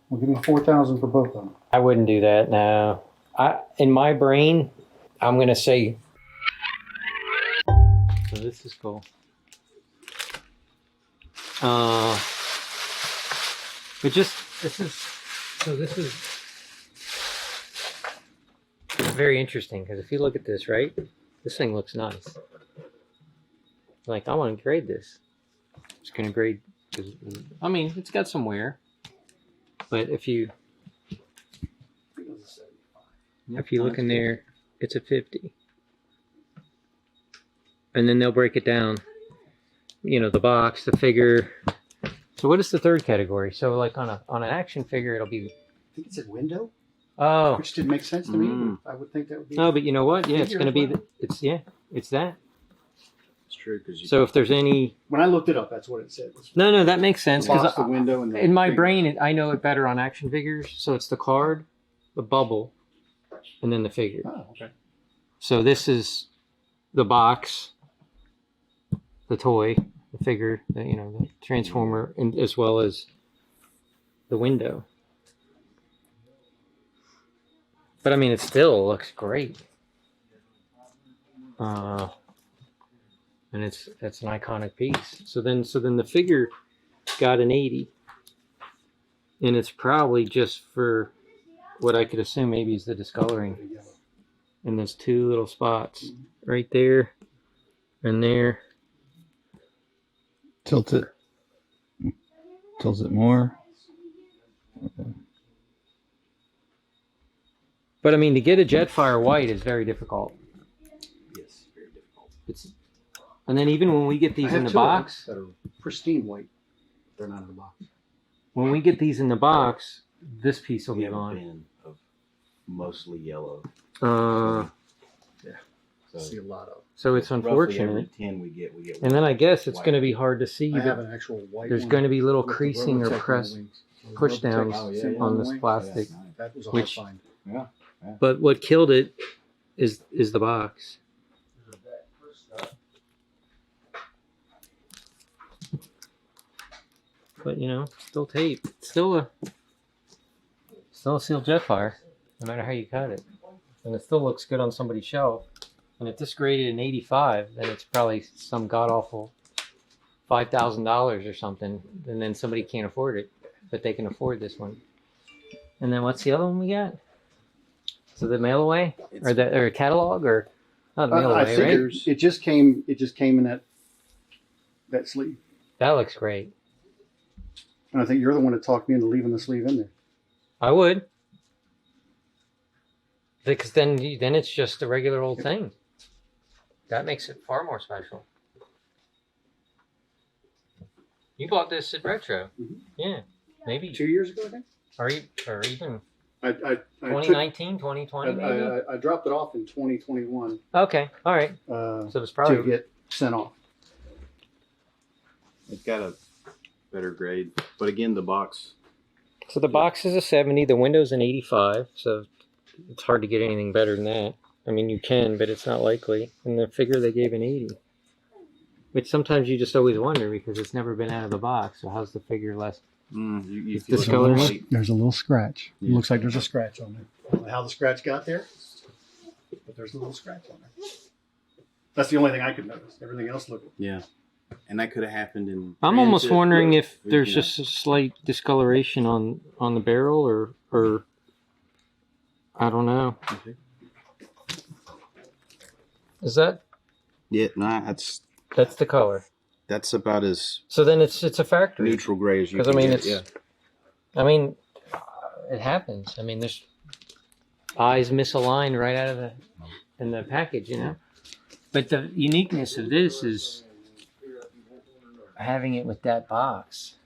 Well, give me 4,000 for both of them. I wouldn't do that. No, in my brain, I'm gonna say. So this is cool. But just this is very interesting because if you look at this, right, this thing looks nice. Like I want to grade this. It's gonna grade. I mean, it's got some wear, but if you look in there, it's a 50. And then they'll break it down. You know, the box, the figure. So what is the third category? So like on an action figure, it'll be. I think it said window. Oh. Which didn't make sense to me. I would think that would be. No, but you know what? Yeah, it's going to be. It's that. It's true because. So if there's any. When I looked it up, that's what it said. No, that makes sense because the window and in my brain, I know it better on action figures. So it's the card, the bubble, and then the figure. Oh, okay. So this is the box, the toy, the figure, the transformer, and as well as the window. But I mean, it still looks great. And that's an iconic piece. So then the figure got an 80, and it's probably just for what I could assume maybe is the discoloring. And there's two little spots right there and there. Tilt it more. Okay. But I mean, to get a Jetfire white is very difficult. Yes, very difficult. And then even when we get these in the box, that are pristine white, they're not in the box. When we get these in the box, this piece will We be have a gone. bin of mostly yellow. Yeah, So see a lot of. So it's roughly unfortunate. every 10 we get. And then I guess it's white. going to be hard to see. I have But an actual white. there's one going to be little with the creasing or Robotech on the press wings. So the push Robotech downs symbol on the this wing. plastic. Yeah, nice. That was a Which- hard find. Yeah. But what killed it is the box. But still tape. It's still a sealed Jetfire, no matter how you cut it. And it still looks good on somebody's shelf. And if this graded an 85, then it's probably some god-awful $5,000 or something. And then somebody can't afford it, but they can afford this one. And then what's the other one we got? So the mail away? Or a catalog? Or not mail I away, think right? it just came in that sleeve. That looks great. And I think you're the one that talked me into leaving the sleeve in there. I would. Because then it's just a regular old thing. That makes it far more special. You bought this at Retro. Mhm. Yeah. Maybe. 2 years ago, I think. Or even I 2019, 2020 maybe? I dropped it off in 2021 Okay. All right. so So it's probably... to get sent off. It's got a better grade. But again, the box. So the box is a 70. The window's an 85. So it's hard to get anything better than that. I mean, you can, but it's not likely. And the figure they gave an 80. Which sometimes you just always wonder because it's never been out of the box. So how's the figure less? You It's discoloring. There's a little scratch. Yeah. It looks like there's a scratch on there. I don't know how the scratch got there, but there's a little scratch on there. That's the only thing I could notice. Everything else looked. Yeah. And that could have happened in. I'm almost transit, wondering but, if there's just a slight discoloration on the barrel or I don't know. Okay. Is that Yeah, that's the color? that's about as So then it's a factory. neutral gray as you 'Cause, can I mean, get. it's- I mean, it happens. I mean, there's eyes misaligned right out of the package, But the uniqueness of this is having it with that box.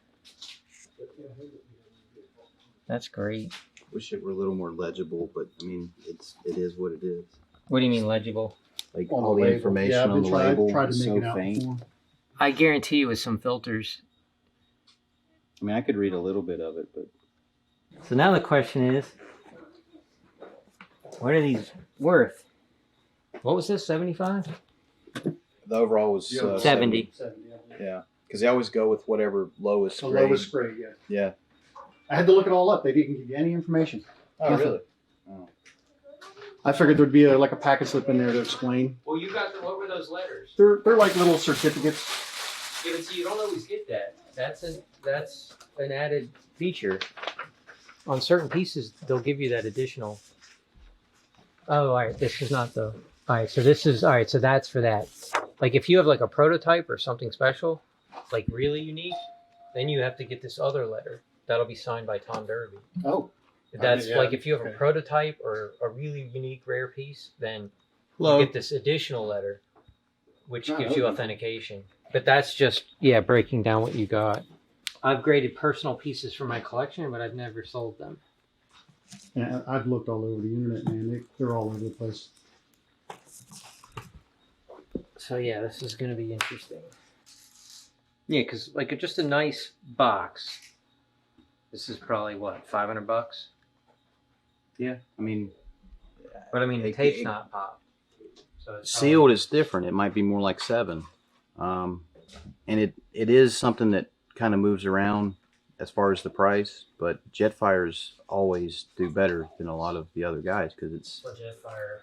That's great. Wish it were a little more legible, but I mean, it is what it is. What do you mean legible? Like On all the label. information Yeah, I've on been the label tried to is make so it out faint. before. I guarantee you with some filters. I mean, I could read a little bit of it, but So now the question is, what are these worth? What was this, 75? the overall was Yeah. 70. 70, yeah. Yeah, because they always go with whatever lowest The grade. lowest grade, yeah. Yeah. I had to look it all up. They didn't give you any information. Oh, Nothing. really? I figured there'd be like a packet slip in there to explain. Well, you got what were those letters? They're like little certificates. Yeah, but see, you don't always get that. That's an added feature. On certain pieces, they'll give you that additional. Oh, all right. This is not the. All right. So this is all right. So that's for that. Like if you have like a prototype or something special, like really unique, then you have to get this other letter. That'll be signed by Tom Derby. Oh. That's Yeah, like if you have a okay. prototype or a really unique rare piece, then Hello. you get this additional letter, which Oh, gives you okay. authentication. But that's just breaking down what you got. I've graded personal pieces from my collection, but I've never sold them. Yeah, I've looked all over the internet, man. They're all over the place. So yeah, this is going to be interesting. Yeah, because like just a nice box. This is probably what, $500? Yeah, I mean, But I mean, the It- tape's it- not popped. So it's sealed is different. It might be more like 7. And it is something that kind of moves around as far as the price, but Jetfires always do better than a lot of the other guys because it's Jetfire.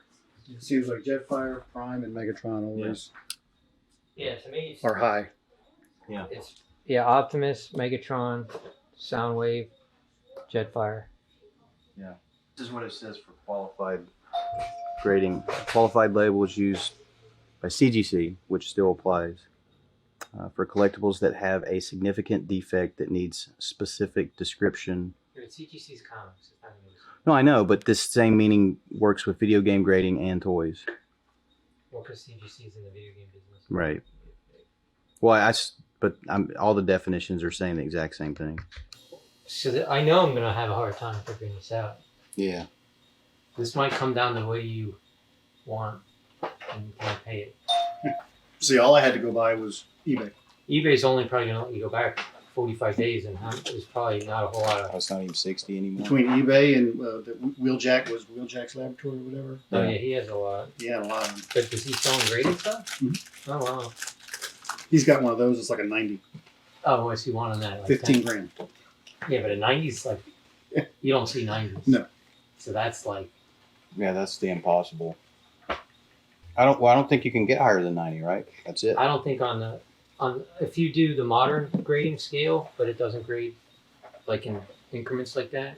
It seems like Jetfire, Prime, and Megatron always Yeah, to me, it's, are high. it's Optimus, Megatron, Soundwave, Jetfire. this is what it says for qualified grading. Qualified label is used by CGC, which still applies for collectibles that have a significant defect that needs specific description. It's CGC's comics. It's not news. No, I know, but this same meaning works with video game grading and toys. Well, because CGC's in the video game business. Right. Well, all the definitions are saying the exact same thing. So I know I'm gonna have a hard time figuring this out. Yeah. This might come down to what you want and you can pay it. See, all I had to go by was eBay. eBay's only probably gonna let you go back 45 days, and there's probably not a whole lot of. It's not even 60 anymore. Between eBay and the Wheeljack was Wheeljack's Laboratory or whatever. Oh yeah, he has a lot. He had a lot of them. But does he selling graded stuff? Mhm. Oh wow. He's got one of those. It's like a 90, Oh, what's he want on that? Like 15 10? grand. Yeah, but a 90's like you don't see 90s. No. So that's like Yeah, that's the impossible. I don't think you can get higher than 90, right? That's it. I don't think on if you do the modern grading scale, but it doesn't grade like in increments like that.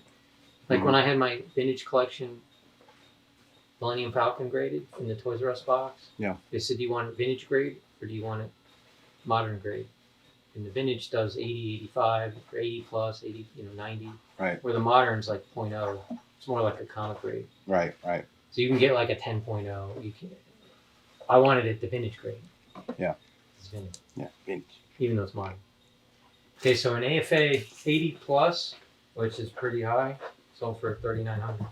Like when I had my vintage collection, Millennium Falcon graded in the Toys R Us box. Yeah. They said, do you want it vintage grade or do you want it modern grade? And the vintage does 80, 85, or 80 plus, 80, 90. Right. Where the modern's like 0.0. It's more like a comic grade. Right. So you can get like a 10.0. You can. I wanted it the vintage grade. Yeah. It's vintage. Yeah. Even though it's modern. Okay, so an AFA 80 plus, which is pretty high, sold for $3,900.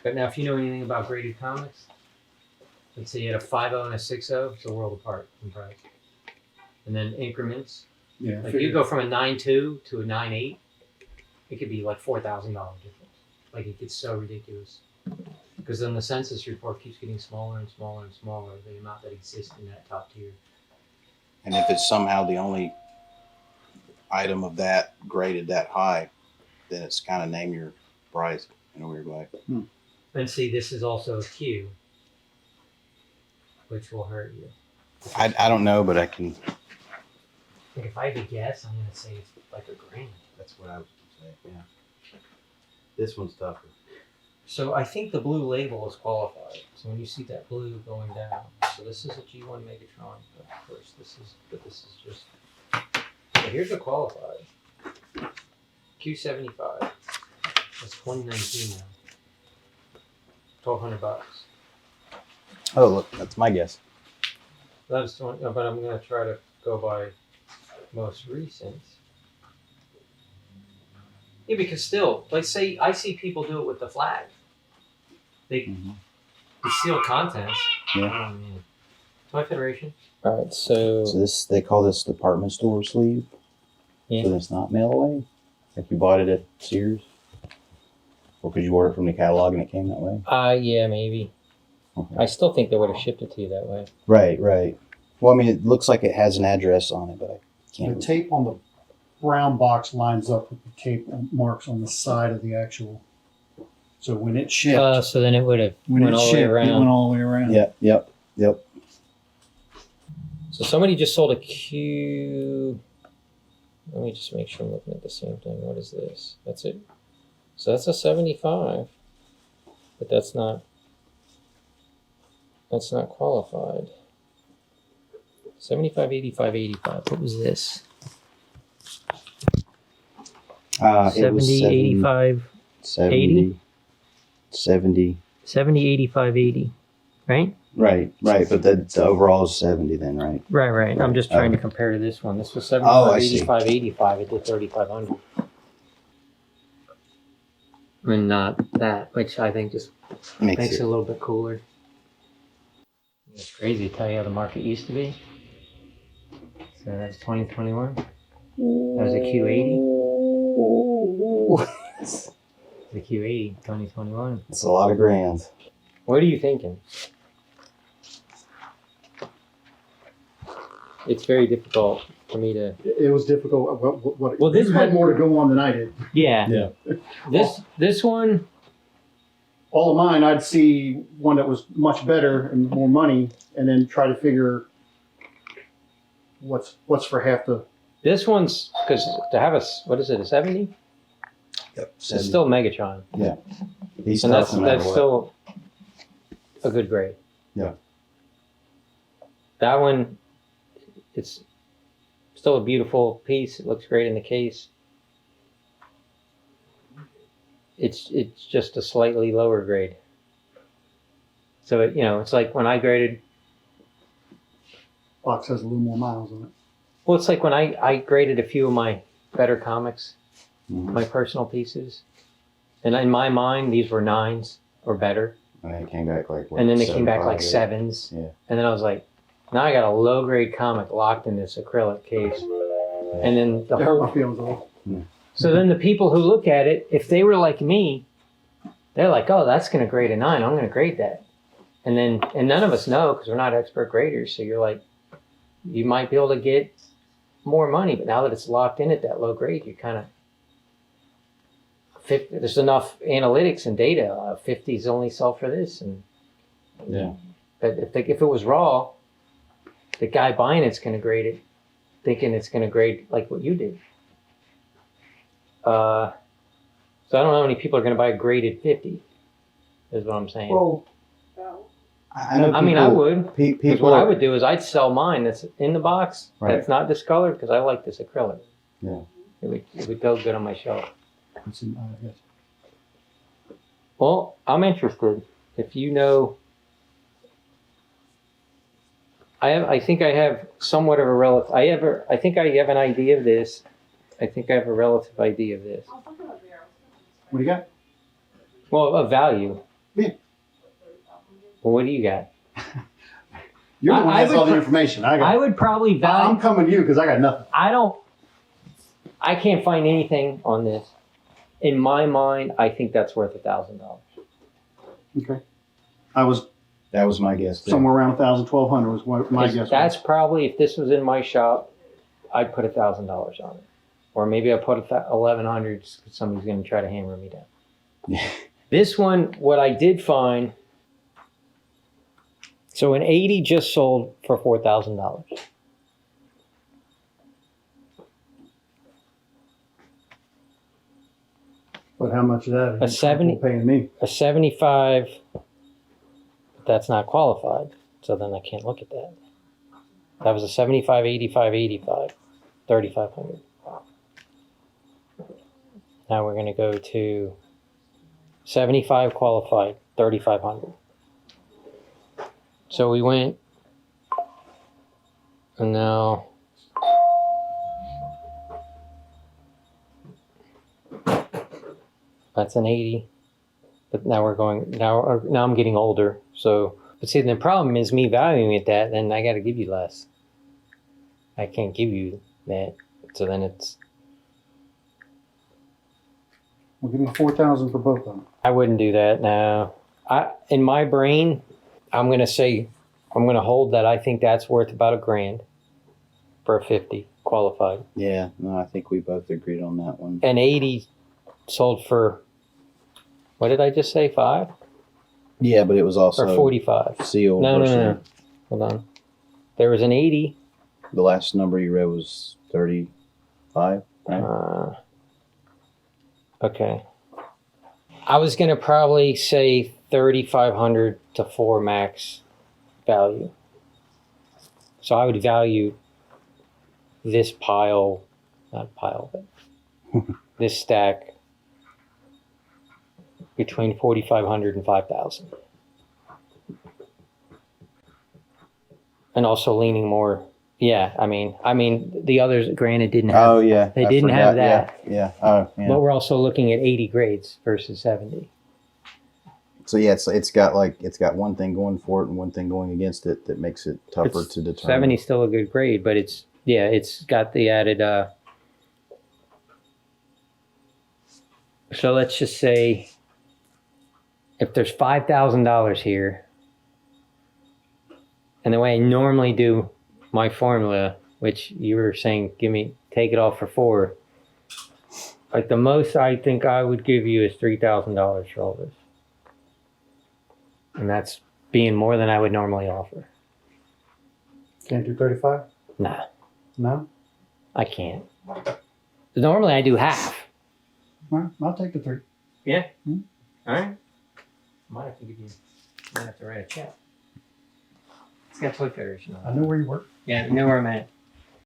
But now, if you know anything about graded comics, let's say you had a 5.0 and a 6.0, it's a world apart in price. And then increments, Yeah. like you go from a 9.2 to a 9.8, it could be like $4,000 difference. Like it gets so ridiculous. Because then the census report keeps getting smaller and smaller and smaller, the amount that exists in that top tier. And if it's somehow the only item of that graded that high, then it's kind of name your price in a weird way. And see, this is also a Q, which will hurt you. I don't know, but I can. Like if I had to guess, I'm going to say it's like $1,000. That's what I would say. Yeah. This one's tougher. So I think the blue label is qualified. So when you see that blue going down, so this is a G1 Megatron. Of course, this is just. So here's a qualified. Q75. That's 2019 now. $1,200. Oh, look, that's my guess. That's one, but I'm going to try to go by most recent. Yeah, because still, like say I see people do it with the flag. They steal contents. Yeah. Oh man. Toy Federation. All right, so So they call this department store sleeve. Yeah. So it's not mail away. Like you bought it at Sears, or could you order it from the catalog and it came that way? yeah, maybe. Okay. I still think they would have shipped it to you that way. Right. Well, I mean, it looks like it has an address on it, but I can't. The tape on brown box lines up with the tape marks on the side of the actual. So when it shipped, So then it would have when went it all the way shipped, it went around. all the way around. Yep. So somebody just sold a Q. Let me just make sure I'm looking at the same thing. What is this? That's it. So that's a 75, but that's not qualified. 75, 85, 85. What was this? It was 70, 85, 70, 70. 70, 85, 80. Right? Right. But the overall is 70 then, right? Right. I'm just trying to compare to this one. This was 75, Oh, I see. 85, 85. It did 3,500. And not that, which I think just makes it a little bit cooler. It's crazy to tell you how the market used to be. So that's 2021. That was a Q80. The Q80, 2021. It's a lot of grand. What are you thinking? It's very difficult for me to. It was difficult. Well, this you had one- more to go on than I did. Yeah. This one. All of mine, I'd see one that was much better and more money, and then try to figure what's for half the. This one's because to have a what is it, a 70? Yep. It's still Megatron, He's and tough no matter that's what. still a good grade. Yeah. That one, it's still a beautiful piece. It looks great in the case. It's just a slightly lower grade. So it's like when I graded. Box has a little more miles on it. Well, it's like when I graded a few of my better comics, Mhm. my personal pieces, and in my mind these were 9s or better, And then it came back like what, and then they came back 75, like 80? 7s, Yeah. and then I was like, now I got a low grade comic locked in this acrylic case, and then the It hurt whole. my feelings a little. So then the people who look at it, if they were like me, they're like, oh, that's going to grade a 9. I'm going to grade that. And none of us know because we're not expert graders. So you're like, you might be able to get more money, but now that it's locked in at that low grade, you kind of, there's enough analytics and data. 50s only sell for this. And Yeah. but if it was raw, the guy buying it's going to grade it, thinking it's going to grade like what you did. So I don't know how many people are going to buy a graded 50. Is what I'm saying. Well, Oh. I know. I mean, I would. Because People. what I would do is I'd sell mine that's in the box, Right. that's not discolored, because I like this acrylic. Yeah. It would go good on my shelf. Yes. Well, I'm interested. If you know, I think I have somewhat of a relative. I think I have an idea of this. I think I have a relative idea of this. What do you got? Well, a value. Yeah. Well, what do you got? You're the one I that has all would the information. I would probably I'm value. coming to you because I got nothing. I can't find anything on this. In my mind, I think that's worth $1,000. Okay. That was my guess. Too. Somewhere around 1,000, 1,200 was what my guess. That's was. probably, if this was in my shop, I'd put $1,000 on it. Or maybe I put 1,100 because somebody's going to try to hammer me down. Yeah. This one, what I did find, so an 80 just sold for $4,000. But how much of that? A 70 paying me. A 75, that's not qualified. So then I can't look at that. That was a 75, 85, 85, 3,500. Now we're going to go to 75 qualified, 3,500. So we went, and now that's an 80. But now we're going, now I'm getting older. So, but see, the problem is me valuing it that, then I got to give you less. I can't give you that. So then it's, We'll give me 4,000 for both of them. I wouldn't do that now. In my brain, I'm going to say, I'm going to hold that I think that's worth about $1,000 for a 50. qualified. Yeah, no, I think we both agreed on that one. And 80 sold for, what did I just say, 5? Yeah, but it was also Or 45? sealed. No, versus no. Hold on. There was an 80. The last number you read was 35, right? Okay. I was going to probably say 3,500 to 4 max value. So I would value this pile, not pile, but this stack between 4,500 and 5,000. And also leaning more. Yeah, I mean, the others, granted, didn't have. Oh yeah, They I didn't forgot. have that. Yeah. Oh yeah. But we're also looking at 80 grades versus 70. So yeah, it's got one thing going for it and one thing going against it that makes it tougher to determine. 70 is still a good grade, but it's got the added. So let's just say if there's $5,000 here, and the way I normally do my formula, which you were saying, take it off for 4. Like the most I think I would give you is $3,000 for all this. And that's being more than I would normally offer. Can't do 35? Nah, No? I can't. Normally I do half. Well, I'll take the 3. Yeah. Hmm. All right. Might have to write a check. It's got toy federation on I it. know where you work. Yeah, you know where I'm at.